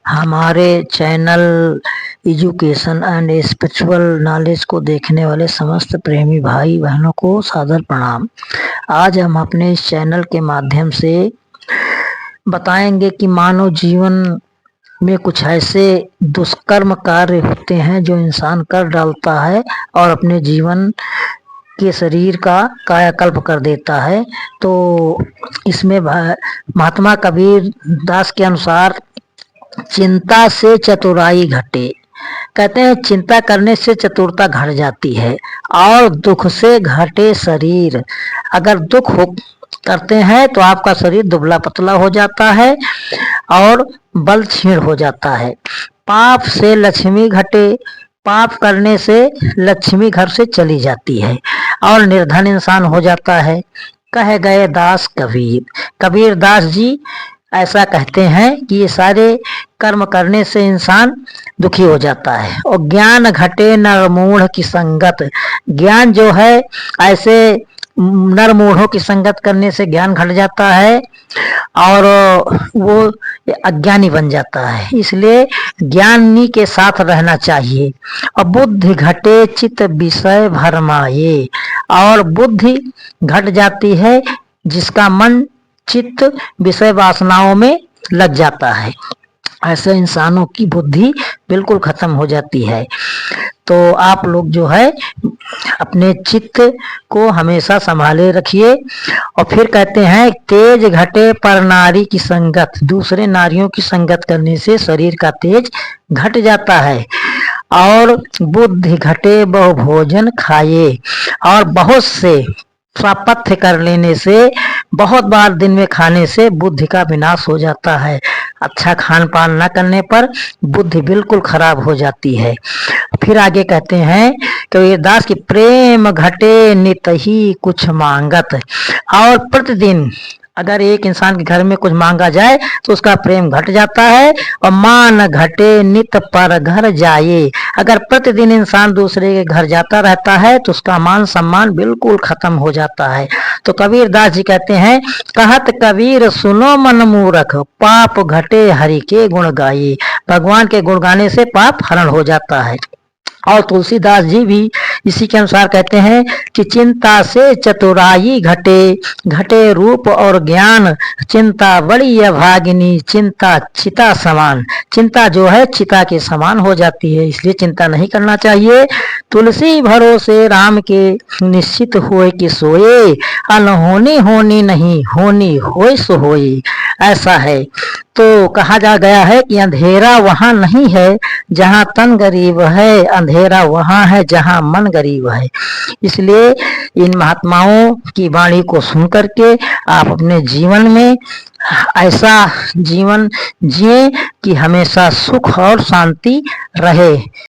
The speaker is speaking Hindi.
हमारे channel education and spiritual knowledge को देखने वाले समस्त प्रेमी भाई बहनों को सादर प्रणाम। आज हम अपने इस चैनल के माध्यम से बताएंगे कि मानव जीवन में कुछ ऐसे दुष्कर्म कार्य होते हैं जो इंसान कर डालता है और अपने जीवन के शरीर का कायाकल्प कर देता है। तो इसमें महात्मा कबीर दास के अनुसार चिंता से चतुराई घटे। कहते हैं चिंता करने से चतुरता घट जाती है और दुख से घटे शरीर। अगर दुख करते हैं तो आपका शरीर दुबला पतला हो जाता है और बल क्षीण हो जाता है। पाप से लक्ष्मी घटे। पाप करने से लक्ष्मी घर से चली जाती है और निर्धन इंसान हो जाता है। कह गए दास कबीर। कबीर दास जी ऐसा कहते हैं कि ये सारे कर्म करने से इंसान दुखी हो जाता है। और ज्ञान घटे नरमूढ़ की संगत। ज्ञान जो है ऐसे नरमूढ़ों की संगत करने से ज्ञान घट जाता है और वो अज्ञानी बन जाता है। इसलिए ज्ञानी के साथ रहना चाहिए। और बुद्धि घटे चित्त विषय भरमाए। और बुद्धि घट जाती है जिसका मन चित्त विषय वासनाओं में लग जाता है। ऐसे इंसानों की बुद्धि बिल्कुल खत्म हो जाती है। तो आप लोग जो है अपने चित्त को हमेशा संभाले रखिए। और फिर कहते हैं तेज घटे पर नारी की संगत। दूसरे नारियों की संगत करने से शरीर का तेज घट जाता है। और बुद्धि घटे बहु भोजन खाए। और बहुत से स्वापथ्य कर लेने से, बहुत बार दिन में खाने से बुद्धि का विनाश हो जाता है। अच्छा खान पान न करने पर बुद्धि बिल्कुल खराब हो जाती है। फिर आगे कहते हैं कबीर दास की प्रेम घटे नित ही कुछ मांगत। और प्रतिदिन अगर एक इंसान के घर में कुछ मांगा जाए तो उसका प्रेम घट जाता है। और मान घटे नित पर घर जाए। अगर प्रतिदिन इंसान दूसरे के घर जाता रहता है तो उसका मान सम्मान बिल्कुल खत्म हो जाता है। तो कबीर दास जी कहते हैं कहत कबीर सुनो मन मूरख पाप घटे हरि के गुण गाये। भगवान के गुण गाने से पाप हरण हो जाता है। और तुलसीदास जी भी इसी के अनुसार कहते हैं कि चिंता से चतुराई घटे। घटे रूप और ज्ञान। चिंता बड़ी अभागिनी चिंता चिता समान। चिंता जो है चिता के समान हो जाती है, इसलिए चिंता नहीं करना चाहिए। तुलसी भरोसे राम के निश्चित होए कि सोए। अनहोनी होनी नहीं होनी होए सो होए। ऐसा है। तो कहा जा गया है कि अंधेरा वहां नहीं है जहां तन गरीब है, अंधेरा वहां है जहां मन गरीब है। इसलिए इन महात्माओं की वाणी को सुन करके आप अपने जीवन में ऐसा जीवन जिए कि हमेशा सुख और शांति रहे।